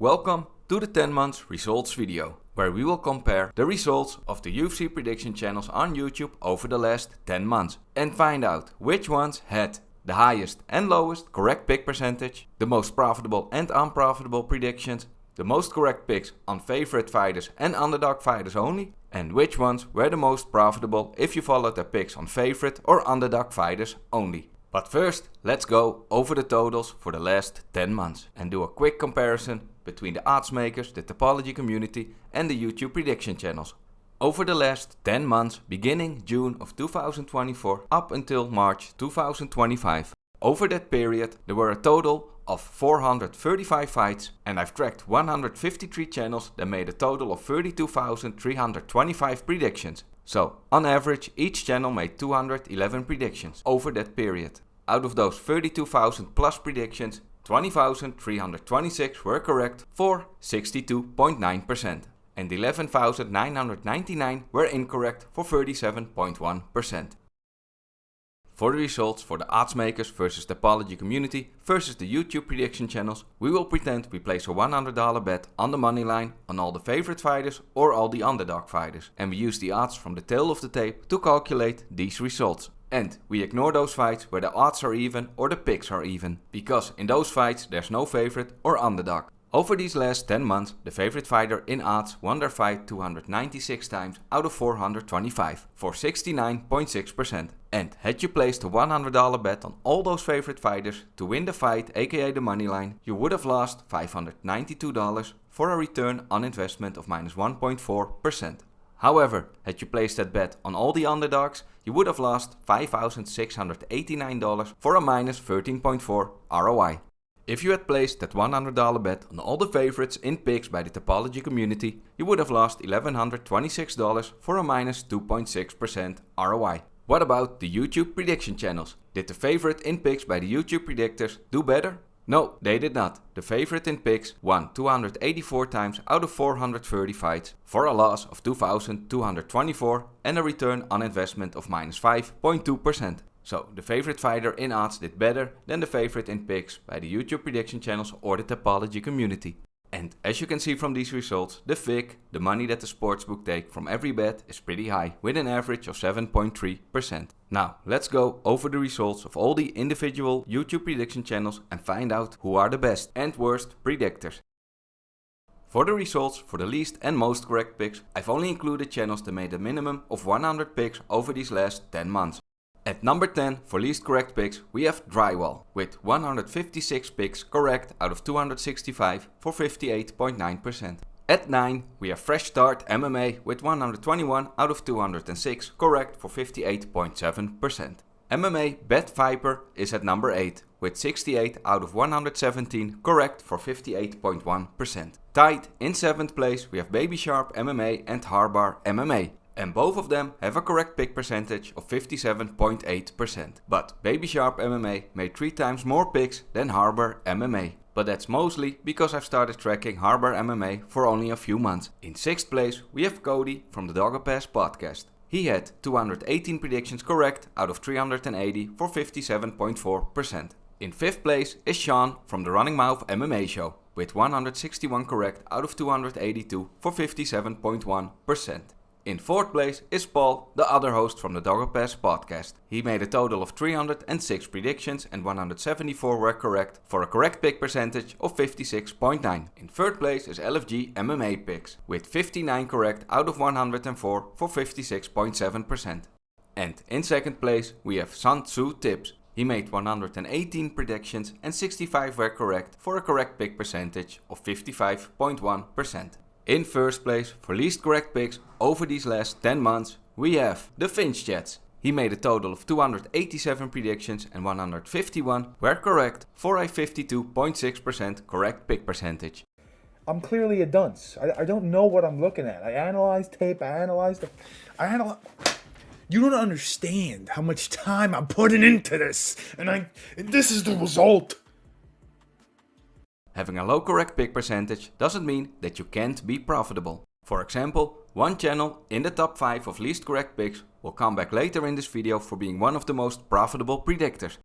Welcome to the 10 months results video, where we will compare the results of the UFC Prediction Channels on YouTube over the last 10 months and find out which ones had the highest and lowest correct pick percentage, the most profitable and unprofitable predictions, the most correct picks on favorite fighters and underdog fighters only, and which ones were the most profitable if you followed their picks on favorite or underdog fighters only. But first, let's go over the totals for the last 10 months and do a quick comparison between the Oddsmakers, the Tapology community and the YouTube Prediction Channels. Over the last 10 months, beginning June of 2024 up until March 2025. Over that period, there were a total of 435 fights, and I've tracked 153 channels that made a total of 32,325 predictions. So, on average, each channel made 211 predictions over that period. Out of those 32,000 plus predictions, 20,326 were correct for 62.9%, and 11,999 were incorrect for 37.1%. For the results for the Oddsmakers versus the Tapology community versus the YouTube prediction channels, we will pretend we place a $100 bet on the money line on all the favorite fighters or all the underdog fighters, and we use the odds from the tail of the tape to calculate these results. And we ignore those fights where the odds are even or the picks are even, because in those fights there's no favorite or underdog. Over these last 10 months, the favorite fighter in odds won their fight 296 times out of 425 for 69.6%. And had you placed a $100 bet on all those favorite fighters to win the fight, aka the money line, you would have lost $592 for a return on investment of minus 1.4%. However, had you placed that bet on all the underdogs, you would have lost $5,689 for a minus 13.4 ROI. If you had placed that $100 bet on all the favorites in picks by the Tapology community, you would have lost $1,126 for a minus 2.6% ROI. What about the YouTube prediction channels? Did the favorite in picks by the YouTube predictors do better? No, they did not. The favorite in picks won 284 times out of 430 fights for a loss of 2,224 and a return on investment of minus 5.2%. So, the favorite fighter in odds did better than the favorite in picks by the YouTube prediction channels or the Tapology community. And as you can see from these results, the FIC, the money that the sportsbook take from every bet, is pretty high, with an average of 7.3%. Now, let's go over the results of all the individual YouTube prediction channels and find out who are the best and worst predictors. For the results for the least and most correct picks, I've only included channels that made a minimum of 100 picks over these last 10 months. At number 10 for least correct picks, we have Drywall with 156 picks correct out of 265 for 58.9%. At 9 we have Fresh Start MMA with 121 out of 206 correct for 58.7%. MMA Bet Viper is at number 8 with 68 out of 117 correct for 58.1%. Tied in 7th place we have Baby Sharp MMA and Harbar MMA. And both of them have a correct pick percentage of 57.8%. But Baby Sharp MMA made 3 times more picks than Harbar MMA. But that's mostly because I've started tracking Harbar MMA for only a few months. In 6th place we have Cody from the Dogger Pass podcast. He had 218 predictions correct out of 380 for 57.4%. In 5th place is Sean from the Running Mouth MMA show with 161 correct out of 282 for 57.1%. In 4th place is Paul, the other host from the Dogger Pass podcast. He made a total of 306 predictions and 174 were correct for a correct pick percentage of 56.9. In 3rd place is LFG MMA picks with 59 correct out of 104 for 56.7%. And in 2nd place we have Sun Tzu Tips. He made 118 predictions and 65 were correct for a correct pick percentage of 55.1%. In 1st place for least correct picks over these last 10 months, we have the Finch Jets. He made a total of 287 predictions and 151 were correct for a 52.6% correct pick percentage. I'm clearly a dunce. I don't know what I'm looking at. I analyze tape, You don't understand how much time I'm putting into this, and this is the result. Having a low correct pick percentage doesn't mean that you can't be profitable. For example, one channel in the top 5 of least correct picks will come back later in this video for being one of the most profitable predictors.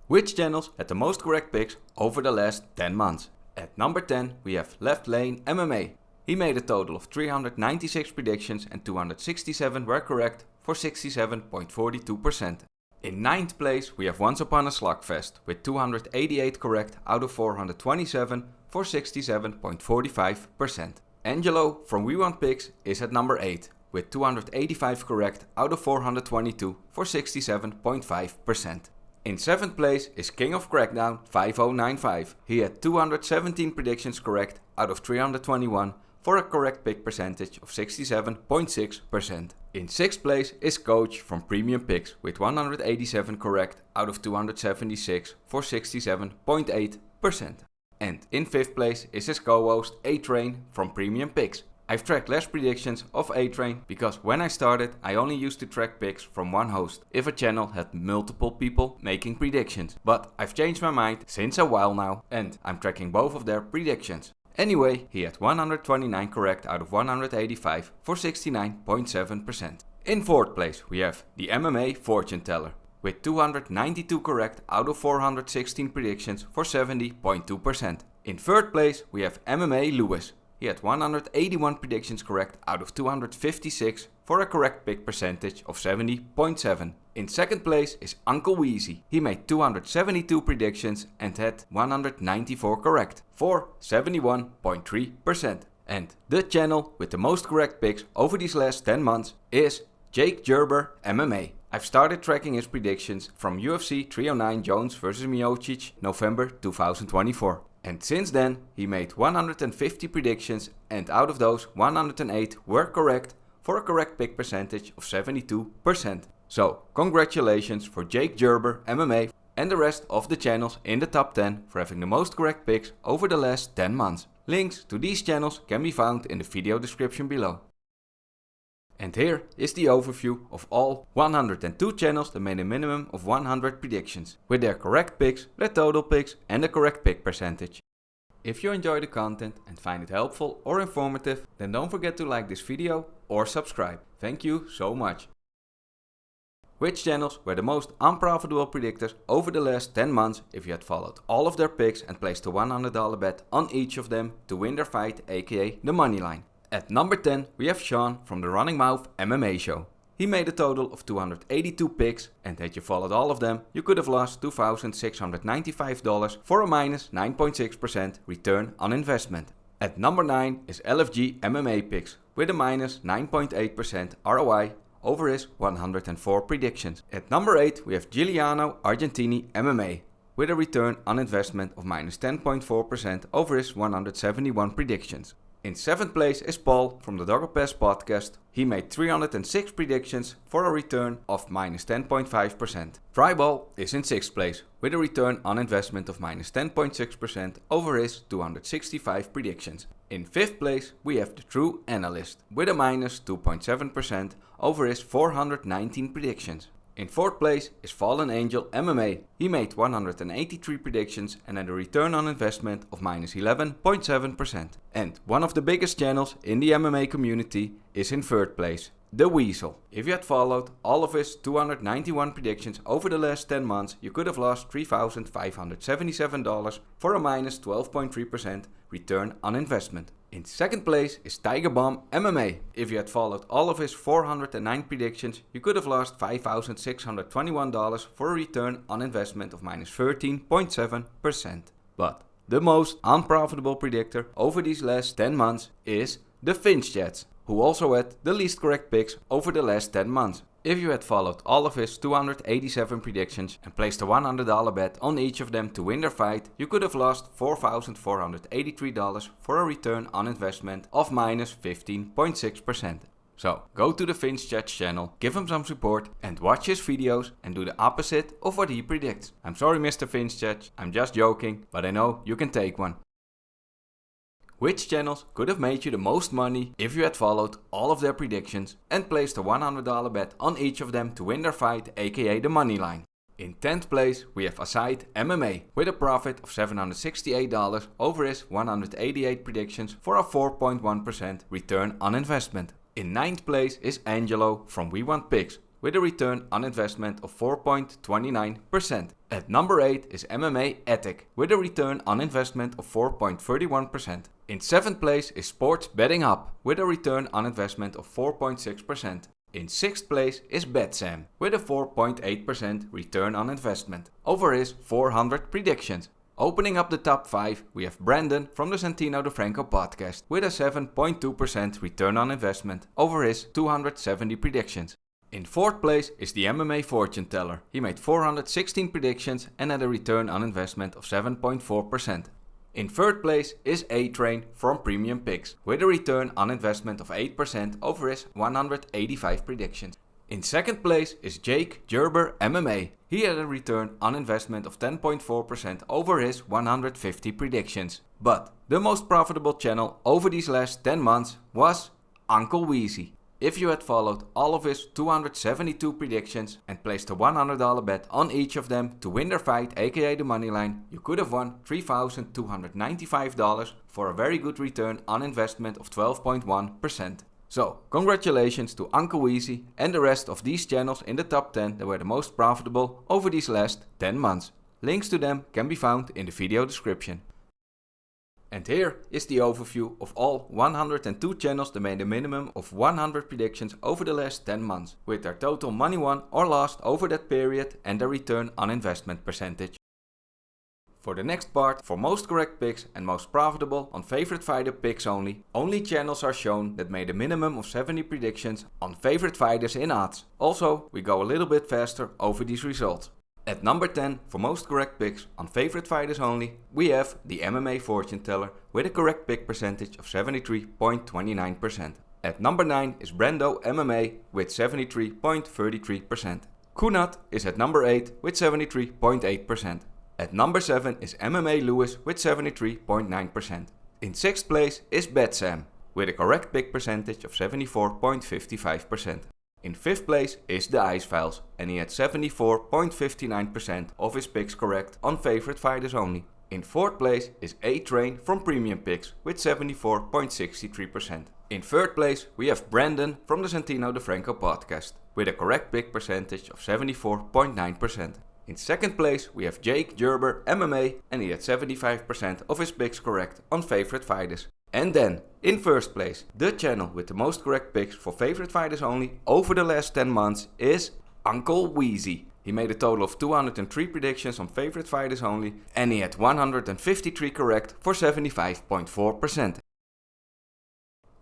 Which channels had the most correct picks over the last 10 months? At number 10 we have Left Lane MMA. He made a total of 396 predictions and 267 were correct for 67.42%. In 9th place we have Once Upon a Slugfest with 288 correct out of 427 for 67.45%. Angelo from We Want Picks is at number 8 with 285 correct out of 422 for 67.5%. In 7th place is King of Crackdown 5095. He had 217 predictions correct out of 321 for a correct pick percentage of 67.6%. In 6th place is Coach from Premium Picks with 187 correct out of 276 for 67.8%. And in 5th place is his co-host A-Train from Premium Picks. I've tracked less predictions of A-Train because when I started I only used to track picks from one host if a channel had multiple people making predictions. But I've changed my mind since a while now and I'm tracking both of their predictions. Anyway, he had 129 correct out of 185 for 69.7%. In 4th place we have the MMA Fortune Teller with 292 correct out of 416 predictions for 70.2%. In 3rd place we have MMA Lewis. He had 181 predictions correct out of 256 for a correct pick percentage of 70.7%. In 2nd place is Uncle Weezy. He made 272 predictions and had 194 correct for 71.3%. And the channel with the most correct picks over these last 10 months is Jake Gerber MMA. I've started tracking his predictions from UFC 309 Jones vs Miocic November 2024. And since then he made 150 predictions and out of those 108 were correct for a correct pick percentage of 72%. So congratulations for Jake Gerber MMA and the rest of the channels in the top 10 for having the most correct picks over the last 10 months. Links to these channels can be found in the video description below. And here is the overview of all 102 channels that made a minimum of 100 predictions, with their correct picks, their total picks and the correct pick percentage. If you enjoy the content and find it helpful or informative, then don't forget to like this video or subscribe. Thank you so much. Which channels were the most unprofitable predictors over the last 10 months if you had followed all of their picks and placed a $100 bet on each of them to win their fight, aka the money line? At number 10 we have Sean from the Running Mouth MMA show. He made a total of 282 picks and had you followed all of them you could have lost $2,695 for a minus 9.6% return on investment. At number 9 is LFG MMA picks with a minus 9.8% ROI over his 104 predictions. At number 8 we have Giuliano Argentini MMA with a return on investment of minus 10.4% over his 171 predictions. In 7th place is Paul from the Dogger Pass podcast. He made 306 predictions for a return of minus 10.5%. Tribal is in 6th place with a return on investment of minus 10.6% over his 265 predictions. In 5th place we have the True Analyst with a minus 2.7% over his 419 predictions. In 4th place is Fallen Angel MMA. He made 183 predictions and had a return on investment of minus 11.7%. And one of the biggest channels in the MMA community is in 3rd place, The Weasel. If you had followed all of his 291 predictions over the last 10 months, you could have lost $3,577 for a minus 12.3% return on investment. In 2nd place is Tiger Bomb MMA. If you had followed all of his 409 predictions, you could have lost $5,621 for a return on investment of minus 13.7%. But the most unprofitable predictor over these last 10 months is the Finch Jets, who also had the least correct picks over the last 10 months. If you had followed all of his 287 predictions and placed a $100 bet on each of them to win their fight, you could have lost $4,483 for a return on investment of minus 15.6%. So go to the Finch Jets channel, give him some support and watch his videos and do the opposite of what he predicts. I'm sorry Mr. Finch Jets, I'm just joking, but I know you can take one. Which channels could have made you the most money if you had followed all of their predictions and placed a $100 bet on each of them to win their fight, aka the money line? In 10th place we have Aside MMA with a profit of $768 over his 188 predictions for a 4.1% return on investment. In 9th place is Angelo from We Want Picks with a return on investment of 4.29%. At number 8 is MMA Ethic with a return on investment of 4.31%. In 7th place is Sports Betting Hub with a return on investment of 4.6%. In 6th place is BetSam with a 4.8% return on investment over his 400 predictions. Opening up the top 5, we have Brandon from the Santino DeFranco podcast with a 7.2% return on investment over his 270 predictions. In 4th place is the MMA Fortune Teller. He made 416 predictions and had a return on investment of 7.4%. In 3rd place is A-Train from Premium Picks with a return on investment of 8% over his 185 predictions. In 2nd place is Jake Gerber MMA. He had a return on investment of 10.4% over his 150 predictions. But the most profitable channel over these last 10 months was Uncle Weezy. If you had followed all of his 272 predictions and placed a $100 bet on each of them to win their fight, aka the money line, you could have won $3,295 for a very good return on investment of 12.1%. So, congratulations to Uncle Weezy and the rest of these channels in the top 10 that were the most profitable over these last 10 months. Links to them can be found in the video description. And here is the overview of all 102 channels that made a minimum of 100 predictions over the last 10 months, with their total money won or lost over that period and their return on investment percentage. For the next part, for most correct picks and most profitable on favorite fighter picks only channels are shown that made a minimum of 70 predictions on favorite fighters in odds. Also, we go a little bit faster over these results. At number 10, for most correct picks on favorite fighters only, we have the MMA Fortune Teller with a correct pick percentage of 73.29%. At number 9 is Brando MMA with 73.33%. Kunat is at number 8 with 73.8%. At number 7 is MMA Lewis with 73.9%. In 6th place is BetSam with a correct pick percentage of 74.55%. In 5th place is The Ice Files and he had 74.59% of his picks correct on favorite fighters only. In 4th place is A-Train from Premium Picks with 74.63%. In 3rd place we have Brandon from the Santino DeFranco podcast with a correct pick percentage of 74.9%. In 2nd place we have Jake Gerber MMA and he had 75% of his picks correct on favorite fighters. And then, in 1st place, the channel with the most correct picks for favorite fighters only over the last 10 months is Uncle Weezy. He made a total of 203 predictions on favorite fighters only and he had 153 correct for 75.4%.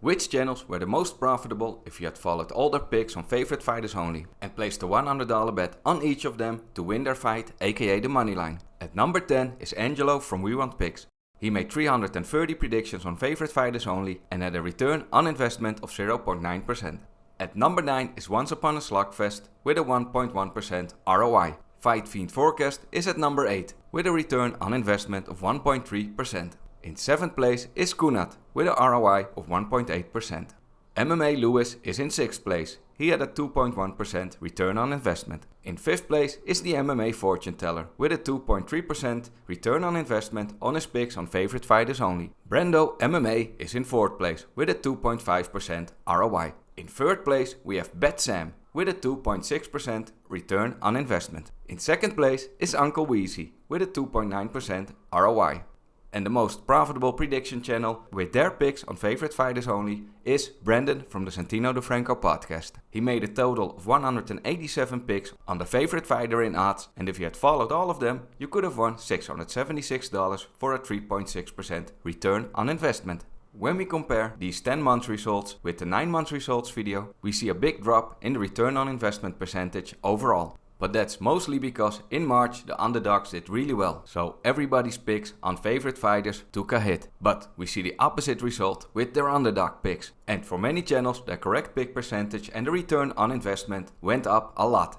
Which channels were the most profitable if you had followed all their picks on favorite fighters only and placed a $100 bet on each of them to win their fight, aka the money line? At number 10 is Angelo from We Want Picks. He made 330 predictions on favorite fighters only and had a return on investment of 0.9%. At number 9 is Once Upon a Slugfest with a 1.1% ROI. Fight Fiend Forecast is at number 8 with a return on investment of 1.3%. In 7th place is Kunat with a ROI of 1.8%. MMA Lewis is in 6th place. He had a 2.1% return on investment. In 5th place is the MMA Fortune Teller with a 2.3% return on investment on his picks on favorite fighters only. Brando MMA is in 4th place with a 2.5% ROI. In 3rd place we have BetSam with a 2.6% return on investment. In 2nd place is Uncle Weezy with a 2.9% ROI. And the most profitable prediction channel with their picks on favorite fighters only is Brandon from the Santino DeFranco podcast. He made a total of 187 picks on the favorite fighter in odds and if you had followed all of them, you could have won $676 for a 3.6% return on investment. When we compare these 10 months results with the 9 months results video, we see a big drop in the return on investment percentage overall. But that's mostly because in March the underdogs did really well, so everybody's picks on favorite fighters took a hit. But we see the opposite result with their underdog picks, and for many channels their correct pick percentage and the return on investment went up a lot.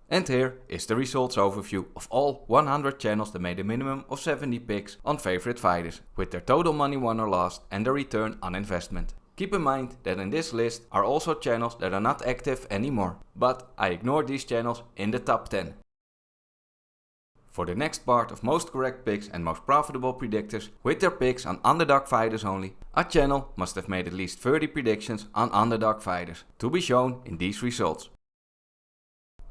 And here is the results overview of all 100 channels that made a minimum of 70 picks on favorite fighters, with their total money won or lost and their return on investment. Keep in mind that in this list are also channels that are not active anymore, but I ignored these channels in the top 10. For the next part of most correct picks and most profitable predictors with their picks on underdog fighters only, a channel must have made at least 30 predictions on underdog fighters to be shown in these results.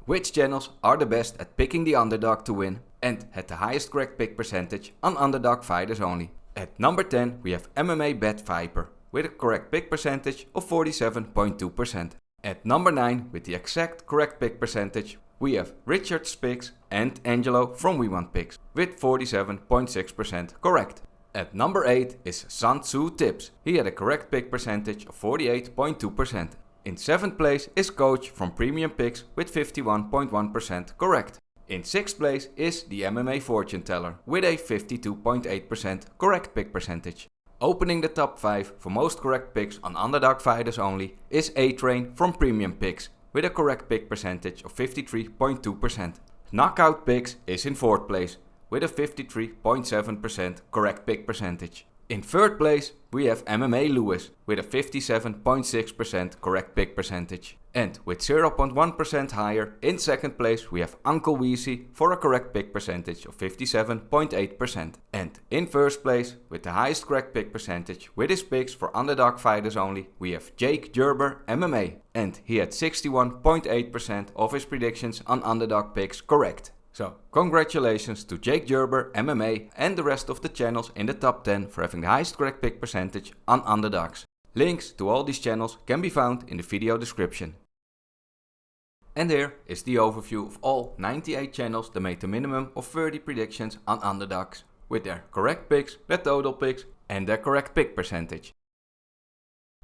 which channels are the best at picking the underdog to win and had the highest correct pick percentage on Underdog Fighters only. At number 10 we have MMA Bet Viper with a correct pick percentage of 47.2%. At number 9 with the exact correct pick percentage we have Richard's Picks and Angelo from We Want Picks with 47.6% correct. At number 8 is Sun Tzu Tips. He had a correct pick percentage of 48.2%. In 7th place is Coach from Premium Picks with 51.1% correct. In 6th place is the MMA Fortune Teller with a 52.8% correct pick percentage. Opening the top 5 for most correct picks on Underdog Fighters only is A-Train from Premium Picks with a correct pick percentage of 53.2%. Knockout Picks is in 4th place with a 53.7% correct pick percentage. In 3rd place we have MMA Lewis with a 57.6% correct pick percentage. And with 0.1% higher, in 2nd place we have Uncle Weezy for a correct pick percentage of 57.8%. And in 1st place, with the highest correct pick percentage with his picks for Underdog Fighters only, we have Jake Gerber MMA. And he had 61.8% of his predictions on Underdog picks correct. So, congratulations to Jake Gerber MMA and the rest of the channels in the top 10 for having the highest correct pick percentage on Underdogs. Links to all these channels can be found in the video description. And here is the overview of all 98 channels that made the minimum of 30 predictions on Underdogs, with their correct picks, their total picks and their correct pick percentage.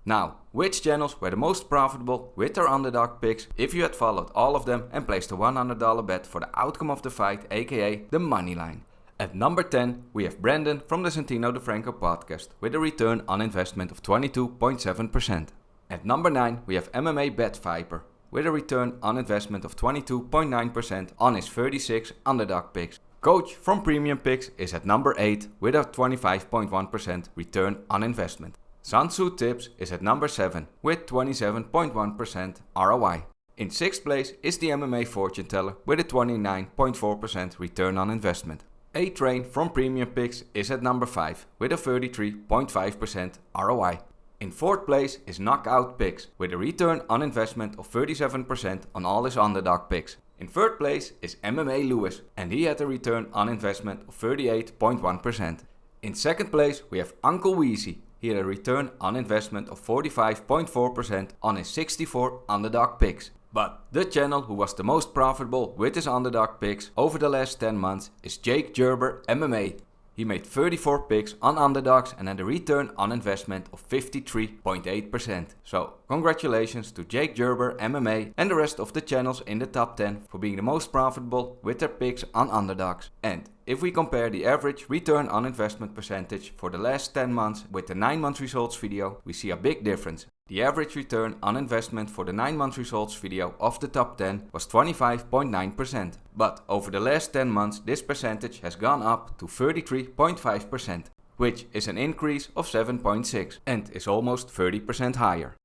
Now, which channels were the most profitable with their underdog picks if you had followed all of them and placed a $100 bet for the outcome of the fight, aka the money line? At number 10 we have Brandon from the Santino DeFranco podcast with a return on investment of 22.7%. At number 9 we have MMA Bet Viper with a return on investment of 22.9% on his 36 underdog picks. Coach from Premium Picks is at number 8 with a 25.1% return on investment. Sun Tzu Tips is at number 7 with 27.1% ROI. In 6th place is the MMA Fortune Teller with a 29.4% return on investment. A-Train from Premium Picks is at number 5 with a 33.5% ROI. In 4th place is Knockout Picks with a return on investment of 37% on all his underdog picks. In 3rd place is MMA Lewis and he had a return on investment of 38.1%. In 2nd place we have Uncle Weezy. He had a return on investment of 45.4% on his 64 underdog picks. But the channel who was the most profitable with his underdog picks over the last 10 months is Jake Gerber MMA. He made 34 picks on underdogs and had a return on investment of 53.8%. So congratulations to Jake Gerber MMA and the rest of the channels in the top 10 for being the most profitable with their picks on underdogs. And if we compare the average return on investment percentage for the last 10 months with the 9 month results video, we see a big difference. The average return on investment for the 9 month results video of the top 10 was 25.9%. But over the last 10 months this percentage has gone up to 33.5%, which is an increase of 7.6 and is almost 30% higher.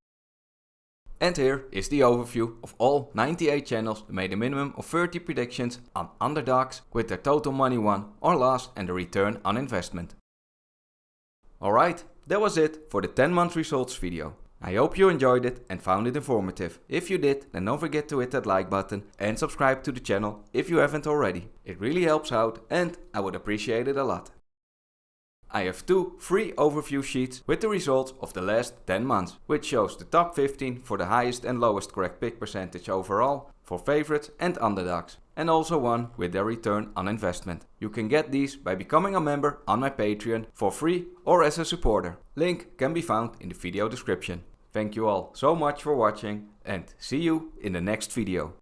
And here is the overview of all 98 channels that made a minimum of 30 predictions on underdogs with their total money won or lost and the return on investment. Alright, that was it for the 10 month results video. I hope you enjoyed it and found it informative. If you did, then don't forget to hit that like button and subscribe to the channel if you haven't already. It really helps out and I would appreciate it a lot. I have 2 free overview sheets with the results of the last 10 months, which shows the top 15 for the highest and lowest correct pick percentage overall for favorites and underdogs, and also one with their return on investment. You can get these by becoming a member on my Patreon for free or as a supporter. Link can be found in the video description. Thank you all so much for watching and see you in the next video.